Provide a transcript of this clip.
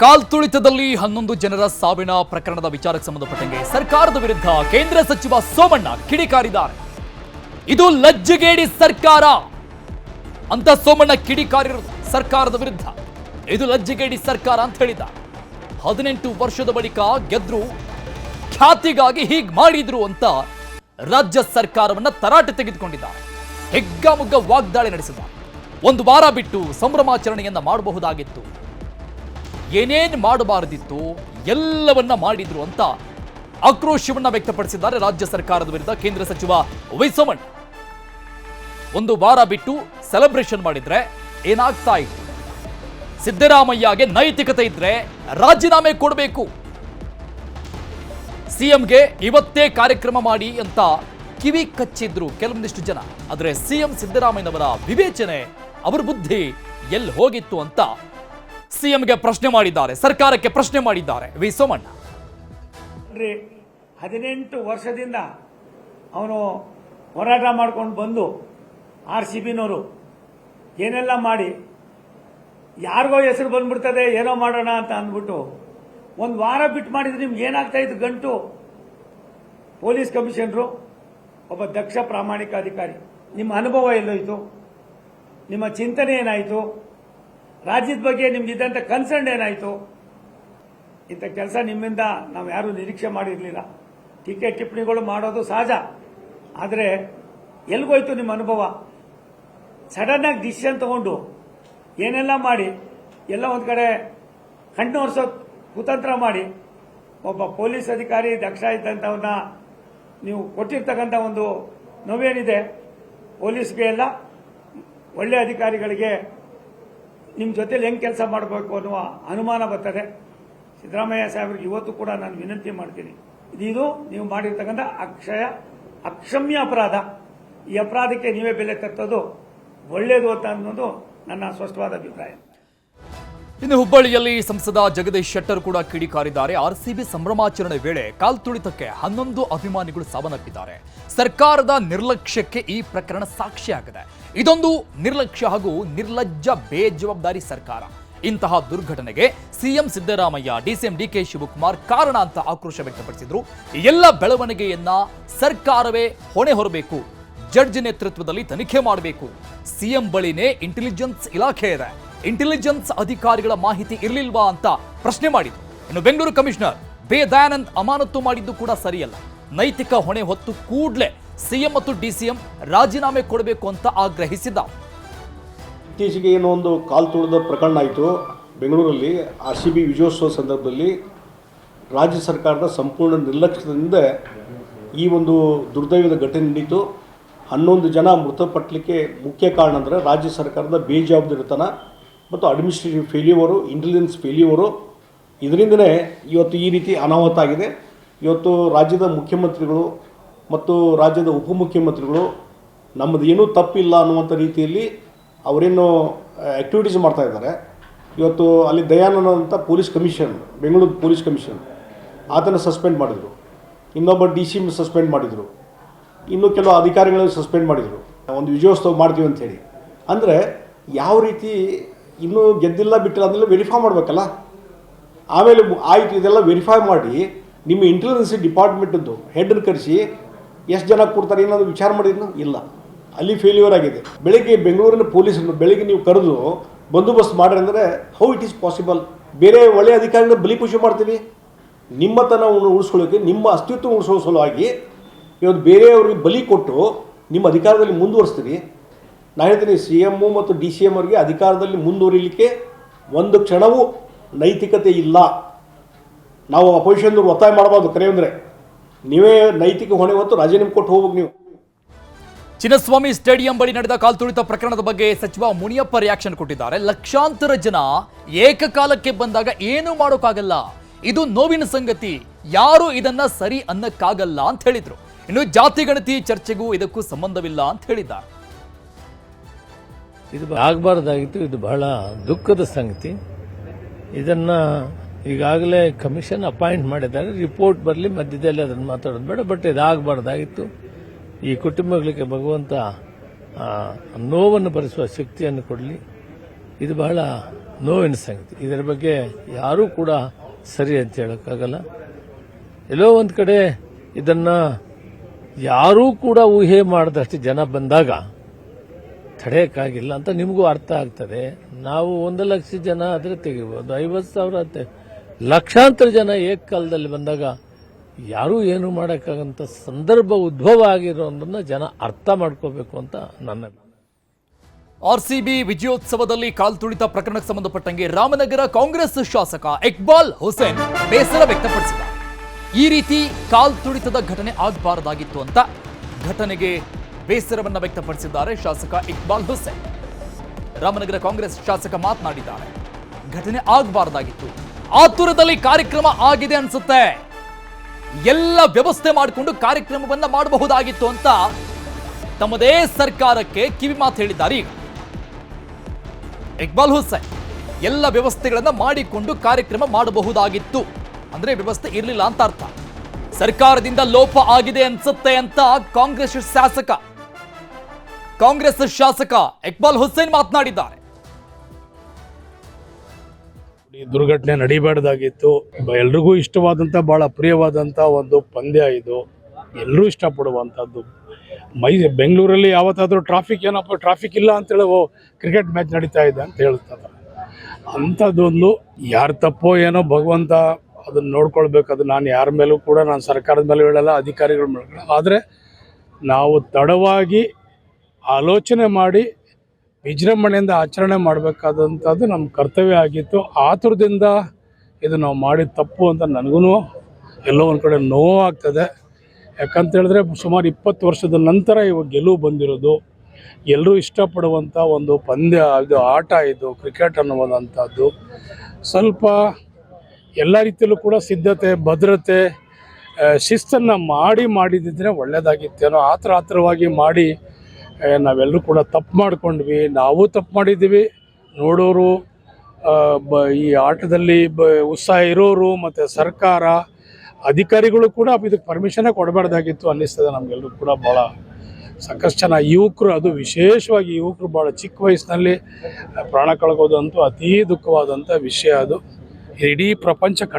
ಕಾಲ್ತುಳಿತದಲ್ಲಿ 11 ಜನರ ಸಾವಿನ ಪ್ರಕರಣದ ವಿಚಾರಕ್ಕೆ ಸಂಬಂಧಪಟ್ಟಂಗೆ ಸರ್ಕಾರದ ವಿರುದ್ಧ ಕೇಂದ್ರ ಸಚಿವ ಸೋಮಣ್ಣ ಕಿಡಿಕಾರಿದ್ದಾರೆ. ಇದು ಲಜ್ಜೆಗೇಡಿ ಸರ್ಕಾರ ಅಂತ ಸೋಮಣ್ಣ ಕಿಡಿಕಾರಿರೋದು ಸರ್ಕಾರದ ವಿರುದ್ಧ. ಇದು ಲಜ್ಜೆಗೇಡಿ ಸರ್ಕಾರ ಅಂತ ಹೇಳಿದ್ದಾರೆ. 18 ವರ್ಷದ ಬಳಿಕ ಗೆದ್ರು, ಖ್ಯಾತಿಗಾಗಿ ಹೀಗೆ ಮಾಡಿದ್ರು ಅಂತ ರಾಜ್ಯ ಸರ್ಕಾರವನ್ನ ತರಾಟೆ ತೆಗೆದುಕೊಂಡಿದ್ದಾರೆ. ಹೆಗ್ಗಾಮುಗ್ಗ ವಾಗ್ದಾಳಿ ನಡೆಸಿದ್ದಾರೆ. ಒಂದು ವಾರ ಬಿಟ್ಟು ಸಂಭ್ರಮಾಚರಣೆಯನ್ನ ಮಾಡಬಹುದಾಗಿತ್ತು, ಏನೇನು ಮಾಡಬಾರದಿತ್ತು ಎಲ್ಲವನ್ನ ಮಾಡಿದ್ರು ಅಂತ ಆಕ್ರೋಶವನ್ನ ವ್ಯಕ್ತಪಡಿಸಿದ್ದಾರೆ ರಾಜ್ಯ ಸರ್ಕಾರದ ವಿರುದ್ಧ ಕೇಂದ್ರ ಸಚಿವ ವೈ ಸೋಮಣ್ಣ. ಒಂದು ವಾರ ಬಿಟ್ಟು ಸೆಲೆಬ್ರೇಷನ್ ಮಾಡಿದ್ರೆ ಏನಾಗ್ತಾ ಇತ್ತು? ಸಿದ್ದರಾಮಯ್ಯಗೆ ನೈತಿಕತೆ ಇದ್ರೆ ರಾಜೀನಾಮೆ ಕೊಡಬೇಕು, ಸಿಎಂಗೆ ಇವತ್ತೇ ಕಾರ್ಯಕ್ರಮ ಮಾಡಿ ಅಂತ ಕಿವಿ ಕಚ್ಚಿದ್ರು ಕೆಲವೊಂದಿಷ್ಟು ಜನ. ಆದರೆ ಸಿಎಂ ಸಿದ್ದರಾಮಯ್ಯನವರ ವಿವೇಚನೆ, ಅವರ ಬುದ್ಧಿ ಎಲ್ಲಿ ಹೋಗಿತ್ತು ಅಂತ ಸಿಎಂಗೆ ಪ್ರಶ್ನೆ ಮಾಡಿದ್ದಾರೆ, ಸರ್ಕಾರಕ್ಕೆ ಪ್ರಶ್ನೆ ಮಾಡಿದ್ದಾರೆ ವಿ ಸೋಮಣ್ಣ. 18 ವರ್ಷದಿಂದ ಅವನು ಹೋರಾಟ ಮಾಡ್ಕೊಂಡು ಬಂದು RCBನವರು ಏನೆಲ್ಲ ಮಾಡಿ ಯಾರಿಗೋ ಹೆಸರು ಬಂದ್ಬಿಡ್ತದೆ, ಏನೋ ಮಾಡೋಣ ಅಂತ ಅಂದ್ಬಿಟ್ಟು ಒಂದು ವಾರ ಬಿಟ್ಟು ಮಾಡಿದ್ರೆ ನಿಮ್ಗೆ ಏನಾಗ್ತಾ ಇತ್ತು ಗಂಟು? ಪೊಲೀಸ್ ಕಮಿಷನರು ಒಬ್ಬ ದಕ್ಷ ಪ್ರಾಮಾಣಿಕ ಅಧಿಕಾರಿ, ನಿಮ್ಮ ಅನುಭವ ಎಲ್ಲೋಯ್ತು? ನಿಮ್ಮ ಚಿಂತನೆ ಏನಾಯಿತು? ರಾಜ್ಯದ ಬಗ್ಗೆ ನಿಮ್ಗಿದ್ದಂಥ ಕನ್ಸರ್ನ್ ಏನಾಯಿತು? ಇಂಥ ಕೆಲಸ ನಿಮ್ಮಿಂದ ನಾವು ಯಾರೂ ನಿರೀಕ್ಷೆ ಮಾಡಿರಲಿಲ್ಲ. ಟೀಕೆ ಟಿಪ್ಪಣಿಗಳು ಮಾಡೋದು ಸಹಜ, ಆದರೆ ಎಲ್ಗೋಯ್ತು ನಿಮ್ಮ ಅನುಭವ? ಸಡನ್ ಆಗಿ ಡಿಸಿಷನ್ ತಗೊಂಡು ಏನೆಲ್ಲ ಮಾಡಿ ಎಲ್ಲ ಒಂದು ಕಡೆ ಕಣ್ಣು ಒರೆಸೋ ಕುತಂತ್ರ ಮಾಡಿ ಒಬ್ಬ ಪೊಲೀಸ್ ಅಧಿಕಾರಿ ದಕ್ಷ ಇದ್ದಂಥವನ್ನ ನೀವು ಕೊಟ್ಟಿರ್ತಕ್ಕಂಥ ಒಂದು ನೋವೇನಿದೆ ಪೊಲೀಸ್ಗೆ ಎಲ್ಲ ಒಳ್ಳೆ ಅಧಿಕಾರಿಗಳಿಗೆ ನಿಮ್ಮ ಜೊತೆಲಿ ಹೆಂಗೆ ಕೆಲಸ ಮಾಡಬೇಕು ಅನ್ನುವ ಅನುಮಾನ ಬರ್ತದೆ. ಸಿದ್ದರಾಮಯ್ಯ ಸಾಹೇಬ್ರಿಗೆ ಇವತ್ತು ಕೂಡ ನಾನು ವಿನಂತಿ ಮಾಡ್ತೀನಿ, ಇದು ನೀವು ಮಾಡಿರ್ತಕ್ಕಂಥ ಅಕ್ಷಮ್ಯ ಅಪರಾಧ. ಈ ಅಪರಾಧಕ್ಕೆ ನೀವೇ ಬೆಲೆ ತಟ್ಟೋದು ಒಳ್ಳೆಯದು ಅಂತ ಅನ್ನೋದು ನನ್ನ ಸ್ಪಷ್ಟವಾದ ಅಭಿಪ್ರಾಯ. ಇನ್ನು ಹುಬ್ಬಳ್ಳಿಯಲ್ಲಿ ಸಂಸದ ಜಗದೀಶ್ ಶೆಟ್ಟರ್ ಕೂಡ ಕಿಡಿಕಾರಿದ್ದಾರೆ. RCB ಸಂಭ್ರಮಾಚರಣೆ ವೇಳೆ ಕಾಲ್ತುಳಿತಕ್ಕೆ 11 ಅಭಿಮಾನಿಗಳು ಸಾವನ್ನಪ್ಪಿದ್ದಾರೆ. ಸರ್ಕಾರದ ನಿರ್ಲಕ್ಷ್ಯಕ್ಕೆ ಈ ಪ್ರಕರಣ ಸಾಕ್ಷಿಯಾಗಿದೆ. ಇದೊಂದು ನಿರ್ಲಕ್ಷ್ಯ ಹಾಗೂ ನಿರ್ಲಜ್ಜ ಬೇಜವಾಬ್ದಾರಿ ಸರ್ಕಾರ. ಇಂತಹ ದುರ್ಘಟನೆಗೆ CM Siddaramaiah, DCM DK Shivakumar ಕಾರಣ ಅಂತ ಆಕ್ರೋಶ ವ್ಯಕ್ತಪಡಿಸಿದ್ರು. ಎಲ್ಲ ಬೆಳವಣಿಗೆಯನ್ನ ಸರ್ಕಾರವೇ ಹೊಣೆ ಹೊರಬೇಕು, ಜಡ್ಜ್ ನೇತೃತ್ವದಲ್ಲಿ ತನಿಖೆ ಮಾಡಬೇಕು. ಸಿಎಂ ಬಳಿನೇ ಇಂಟೆಲಿಜೆನ್ಸ್ ಇಲಾಖೆ ಇದೆ, ಇಂಟೆಲಿಜೆನ್ಸ್ ಅಧಿಕಾರಿಗಳ ಮಾಹಿತಿ ಇರಲಿಲ್ವಾ ಅಂತ ಪ್ರಶ್ನೆ ಮಾಡಿದ್ರು. ಇನ್ನು ಬೆಂಗಳೂರು ಕಮಿಷನರ್ ಬಿ ದಯಾನಂದ್ ಅಮಾನತು ಮಾಡಿದ್ದು ಕೂಡ ಸರಿಯಲ್ಲ, ನೈತಿಕ ಹೊಣೆ ಹೊತ್ತು ಕೂಡಲೇ ಸಿಎಂ ಮತ್ತು DCM ರಾಜೀನಾಮೆ ಕೊಡಬೇಕು ಅಂತ ಆಗ್ರಹಿಸಿದ್ದ. ಇತ್ತೀಚೆಗೆ ಏನೋ ಒಂದು ಕಾಲ್ ತುಳಿದ ಪ್ರಕರಣ ಆಯಿತು ಬೆಂಗಳೂರಲ್ಲಿ. RCB ವಿಜಯೋತ್ಸವ ಸಂದರ್ಭದಲ್ಲಿ ರಾಜ್ಯ ಸರ್ಕಾರದ ಸಂಪೂರ್ಣ ನಿರ್ಲಕ್ಷ್ಯದಿಂದ ಈ ಒಂದು ದುರ್ದೈವದ ಘಟನೆ ನಡೀತು. 11 ಜನ ಮೃತಪಟ್ಟಲಿಕ್ಕೆ ಮುಖ್ಯ ಕಾರಣ ಅಂದರೆ ರಾಜ್ಯ ಸರ್ಕಾರದ ಬೇಜವಾಬ್ದಾರಿತನ ಮತ್ತು ಅಡ್ಮಿನಿಸ್ಟ್ರೇಟಿವ್ ಫೇಲ್ಯೂರು, ಇಂಟೆಲಿಜೆನ್ಸ್ ಫೇಲ್ಯೂರು. ಇದರಿಂದನೇ ಇವತ್ತು ಈ ರೀತಿ ಅನಾಹುತ ಆಗಿದೆ. ಇವತ್ತು ರಾಜ್ಯದ ಮುಖ್ಯಮಂತ್ರಿಗಳು ಮತ್ತು ರಾಜ್ಯದ ಉಪಮುಖ್ಯಮಂತ್ರಿಗಳು ನಮ್ಮದು ಏನೂ ತಪ್ಪಿಲ್ಲ ಅನ್ನುವಂಥ ರೀತಿಯಲ್ಲಿ ಅವರೇನು ಆ್ಯಕ್ಟಿವಿಟೀಸ್ ಮಾಡ್ತಾ ಇದ್ದಾರೆ. ಇವತ್ತು ಅಲ್ಲಿ ದಯಾನಂದ್ ಅಂತ police commission, Bengaluru police commission, ಆತನ ಸಸ್ಪೆಂಡ್ ಮಾಡಿದರು. ಇನ್ನೊಬ್ಬ DCM ಸಸ್ಪೆಂಡ್ ಮಾಡಿದರು. ಇನ್ನೂ ಕೆಲವು ಅಧಿಕಾರಿಗಳನ್ನು ಸಸ್ಪೆಂಡ್ ಮಾಡಿದರು. ಒಂದು ವಿಜಯೋತ್ಸವ ಮಾಡ್ತೀವಿ ಅಂಥೇಳಿ. ಅಂದರೆ ಯಾವ ರೀತಿ ಇನ್ನೂ ಗೆದ್ದಿಲ್ಲ ಬಿಟ್ಟಿಲ್ಲ ಅದೆಲ್ಲ ವೆರಿಫೈ ಮಾಡಬೇಕಲ್ಲ. ಆಮೇಲೆ ಆಯಿತು, ಇದೆಲ್ಲ ವೆರಿಫೈ ಮಾಡಿ ನಿಮ್ಮ ಇಂಟೆಲಿಜೆನ್ಸ್ ಡಿಪಾರ್ಟ್ಮೆಂಟದ್ದು ಹೆಡ್ನ ಕರೆಸಿ ಎಷ್ಟು ಜನ ಕೊಡ್ತಾರೆ ಏನಾದರೂ ವಿಚಾರ ಮಾಡಿದ್ನು ಇಲ್ಲ. ಅಲ್ಲಿ ಫೇಲ್ಯೂರ್ ಆಗಿದೆ. ಬೆಳಗ್ಗೆ ಬೆಂಗಳೂರಿನ ಪೊಲೀಸರನ್ನು ಬೆಳಗ್ಗೆ ನೀವು ಕರೆದು ಬಂದೋಬಸ್ತ್ ಮಾಡ್ರಿ ಅಂದರೆ ಹೌ ಇಟ್ ಈಸ್ ಪಾಸಿಬಲ್? ಬೇರೆ ಒಳ್ಳೆಯ ಅಧಿಕಾರಿಗಳ ಬಲಿಪೂಜೆ ಮಾಡ್ತೀವಿ. ನಿಮ್ಮತನವನ್ನು ಉಳಿಸ್ಕೊಳ್ಳೋಕ್ಕೆ, ನಿಮ್ಮ ಅಸ್ತಿತ್ವ ಉಳಿಸೋ ಸಲುವಾಗಿ ಇವತ್ತು ಬೇರೆಯವ್ರಿಗೆ ಬಲಿ ಕೊಟ್ಟು ನಿಮ್ಮ ಅಧಿಕಾರದಲ್ಲಿ ಮುಂದುವರಿಸ್ತೀರಿ. ನಾನು ಹೇಳ್ತೀನಿ, CM ಮತ್ತು DCM ಅವರಿಗೆ ಅಧಿಕಾರದಲ್ಲಿ ಮುಂದುವರಿಲಿಕ್ಕೆ ಒಂದು ಕ್ಷಣವೂ ನೈತಿಕತೆ ಇಲ್ಲ. ನಾವು ಅಪೋಸಿಷನ್ದವ್ರು ಒತ್ತಾಯ ಮಾಡಬಾರ್ದು. ಕರೆ ಅಂದರೆ ನೀವೇ ನೈತಿಕ ಹೊಣೆ ಹೊತ್ತು ರಾಜೀನಾಮೆ ಕೊಟ್ಟು ಹೋಗ್ಬೇಕು. ನೀವು ಚಿನ್ನಸ್ವಾಮಿ ಸ್ಟೇಡಿಯಂ ಬಳಿ ನಡೆದ ಕಾಲ್ತುಳಿತ ಪ್ರಕರಣದ ಬಗ್ಗೆ ಸಚಿವ ಮುನಿಯಪ್ಪ ರಿಯಾಕ್ಷನ್ ಕೊಟ್ಟಿದ್ದಾರೆ. ಲಕ್ಷಾಂತರ ಜನ ಏಕಕಾಲಕ್ಕೆ ಬಂದಾಗ ಏನು ಮಾಡೋಕ್ಕಾಗಲ್ಲ, ಇದು ನೋವಿನ ಸಂಗತಿ, ಯಾರು ಇದನ್ನ ಸರಿ ಅನ್ನಕ್ಕಾಗಲ್ಲ ಅಂತ ಹೇಳಿದ್ರು. ಇನ್ನು ಜಾತಿ ಗಣತಿ ಚರ್ಚೆಗೂ ಇದಕ್ಕೂ ಸಂಬಂಧವಿಲ್ಲ ಅಂತ ಹೇಳಿದ್ದಾರೆ. ಇದು ಆಗಬಾರ್ದಾಗಿತ್ತು, ಇದು ಬಹಳ ದುಃಖದ ಸಂಗತಿ. ಇದನ್ನ ಈಗಾಗಲೇ ಕಮಿಷನ್ ಅಪಾಯಿಂಟ್ ಮಾಡಿದ್ದಾರೆ. ರಿಪೋರ್ಟ್ ಬರಲಿ, ಮಧ್ಯದಲ್ಲಿ ಅದನ್ನು ಮಾತಾಡೋದು ಬೇಡ. ಬಟ್ ಇದಾಗಬಾರ್ದಾಗಿತ್ತು. ಈ ಕುಟುಂಬಗಳಿಗೆ ಭಗವಂತ ನೋವನ್ನು ಭರಿಸುವ ಶಕ್ತಿಯನ್ನು ಕೊಡಲಿ. ಇದು ಬಹಳ ನೋವಿನ ಸಂಗತಿ. ಇದರ ಬಗ್ಗೆ ಯಾರೂ ಕೂಡ ಸರಿ ಅಂತ ಹೇಳೋಕ್ಕಾಗಲ್ಲ. ಎಲ್ಲೋ ಒಂದು ಕಡೆ ಇದನ್ನ ಯಾರೂ ಕೂಡ ಊಹೆ ಮಾಡಿದಷ್ಟು ಜನ ಬಂದಾಗ ತಡೆಯೋಕ್ಕಾಗಿಲ್ಲ ಅಂತ ನಿಮಗೂ ಅರ್ಥ ಆಗ್ತದೆ. ನಾವು 1 ಲಕ್ಷ ಜನ ಆದರೆ ತೆಗಿಬೋದು, 50,000 ಲಕ್ಷಾಂತರ ಜನ ಏಕಕಾಲದಲ್ಲಿ ಬಂದಾಗ ಯಾರೂ ಏನು ಮಾಡೋಕ್ಕಾಗಂತ ಸಂದರ್ಭ ಉದ್ಭವ ಆಗಿರೋದನ್ನ ಜನ ಅರ್ಥ ಮಾಡ್ಕೋಬೇಕು ಅಂತ ನನ್ನ. ಆರ್ಸಿಬಿ ವಿಜಯೋತ್ಸವದಲ್ಲಿ ಕಾಲ್ತುಳಿತ ಪ್ರಕರಣಕ್ಕೆ ಸಂಬಂಧಪಟ್ಟಂಗೆ ರಾಮನಗರ ಕಾಂಗ್ರೆಸ್ ಶಾಸಕ ಇಕ್ಬಾಲ್ ಹುಸೇನ್ ಬೇಸರ ವ್ಯಕ್ತಪಡಿಸಿದ. ಈ ರೀತಿ ಕಾಲ್ತುಳಿತದ ಘಟನೆ ಆಗಬಾರದಾಗಿತ್ತು ಅಂತ ಘಟನೆಗೆ ಬೇಸರವನ್ನ ವ್ಯಕ್ತಪಡಿಸಿದ್ದಾರೆ ಶಾಸಕ ಇಕ್ಬಾಲ್ ಹುಸೇನ್. ರಾಮನಗರ ಕಾಂಗ್ರೆಸ್ ಶಾಸಕ ಮಾತನಾಡಿದ್ದಾರೆ, ಘಟನೆ ಆಗಬಾರದಾಗಿತ್ತು, ಆತುರದಲ್ಲಿ ಕಾರ್ಯಕ್ರಮ ಆಗಿದೆ ಅನ್ಸುತ್ತೆ, ಎಲ್ಲ ವ್ಯವಸ್ಥೆ ಮಾಡಿಕೊಂಡು ಕಾರ್ಯಕ್ರಮವನ್ನ ಮಾಡಬಹುದಾಗಿತ್ತು ಅಂತ ತಮ್ಮದೇ ಸರ್ಕಾರಕ್ಕೆ ಕಿವಿ ಮಾತು ಹೇಳಿದ್ದಾರೆ. ಈಗ ಇಕ್ಬಾಲ್ ಹುಸೇನ್ ಎಲ್ಲ ವ್ಯವಸ್ಥೆಗಳನ್ನ ಮಾಡಿಕೊಂಡು ಕಾರ್ಯಕ್ರಮ ಮಾಡಬಹುದಾಗಿತ್ತು ಅಂದ್ರೆ ವ್ಯವಸ್ಥೆ ಇರಲಿಲ್ಲ ಅಂತ ಅರ್ಥ. ಸರ್ಕಾರದಿಂದ ಲೋಪ ಆಗಿದೆ ಅನ್ಸುತ್ತೆ ಅಂತ ಕಾಂಗ್ರೆಸ್ ಶಾಸಕ ಇಕ್ಬಾಲ್ ಹುಸೇನ್ ಮಾತನಾಡಿದ್ದಾರೆ. ಈ ದುರ್ಘಟನೆ ನಡೀಬಾರ್ದಾಗಿತ್ತು. ಎಲ್ರಿಗೂ ಇಷ್ಟವಾದಂಥ ಭಾಳ ಪ್ರಿಯವಾದಂಥ ಒಂದು ಪಂದ್ಯ ಇದು, ಎಲ್ಲರೂ ಇಷ್ಟಪಡುವಂಥದ್ದು. ಬೆಂಗಳೂರಲ್ಲಿ ಯಾವತ್ತಾದರೂ ಟ್ರಾಫಿಕ್ ಇಲ್ಲ ಅಂತೇಳಿ ಕ್ರಿಕೆಟ್ ಮ್ಯಾಚ್ ನಡೀತಾ ಇದೆ ಅಂತ ಹೇಳ್ತಾರೆ. ಅಂಥದ್ದೊಂದು ಯಾರು ತಪ್ಪೋ ಏನೋ ಭಗವಂತ ಅದನ್ನು ನೋಡ್ಕೊಳ್ಬೇಕು. ಅದು ನಾನು ಯಾರ ಮೇಲೂ ಕೂಡ ನಾನು ಸರ್ಕಾರದ ಮೇಲೆ ಹೇಳಲ್ಲ, ಅಧಿಕಾರಿಗಳ ಮೇಲೆ ಹೇಳಲ್ಲ. ಆದರೆ ನಾವು ತಡವಾಗಿ ಆಲೋಚನೆ ಮಾಡಿ ವಿಜೃಂಭಣೆಯಿಂದ ಆಚರಣೆ ಮಾಡಬೇಕಾದಂಥದ್ದು ನಮ್ಮ ಕರ್ತವ್ಯ ಆಗಿತ್ತು. ಆತುರದಿಂದ ಇದು ನಾವು ಮಾಡಿದ ತಪ್ಪು ಅಂತ ನನಗೂ ಎಲ್ಲೋ ಒಂದು ಕಡೆ ನೋವಾಗ್ತದೆ. ಯಾಕಂತ ಹೇಳಿದ್ರೆ ಸುಮಾರು 20 ವರ್ಷದ ನಂತರ ಇವಾಗ ಗೆಲುವು ಬಂದಿರೋದು, ಎಲ್ಲರೂ ಇಷ್ಟಪಡುವಂಥ ಒಂದು ಪಂದ್ಯ ಇದು, ಆಟ ಇದು, ಕ್ರಿಕೆಟ್ ಅನ್ನುವಂಥದ್ದು. ಸ್ವಲ್ಪ ಎಲ್ಲ ರೀತಿಯಲ್ಲೂ ಕೂಡ ಸಿದ್ಧತೆ, ಭದ್ರತೆ, ಶಿಸ್ತನ್ನು ಮಾಡಿದ್ದಿದ್ರೆ ಒಳ್ಳೆಯದಾಗಿತ್ತೇನೋ. ಆತುರವಾಗಿ ಮಾಡಿ ನಾವೆಲ್ಲರೂ ಕೂಡ ತಪ್ಪು ಮಾಡ್ಕೊಂಡ್ವಿ. ನಾವು ತಪ್ಪು ಮಾಡಿದ್ದೀವಿ, ನೋಡೋರು, ಈ ಆಟದಲ್ಲಿ ಉತ್ಸಾಹ ಇರೋರು ಮತ್ತು ಸರ್ಕಾರ ಅಧಿಕಾರಿಗಳು ಕೂಡ ಇದಕ್ಕೆ ಪರ್ಮಿಷನ್ನೇ ಕೊಡಬಾರ್ದಾಗಿತ್ತು ಅನ್ನಿಸ್ತದೆ ನಮಗೆಲ್ಲರೂ ಕೂಡ. ಭಾಳ ಸಾಕಷ್ಟು ಜನ ಯುವಕರು, ಅದು ವಿಶೇಷವಾಗಿ ಯುವಕರು ಭಾಳ ಚಿಕ್ಕ ವಯಸ್ಸಿನಲ್ಲಿ ಪ್ರಾಣ ಕಳ್ಕೋದಂತೂ ಅತೀ ದುಃಖವಾದಂಥ ವಿಷಯ. ಅದು ಇಡೀ ಪ್ರಪಂಚ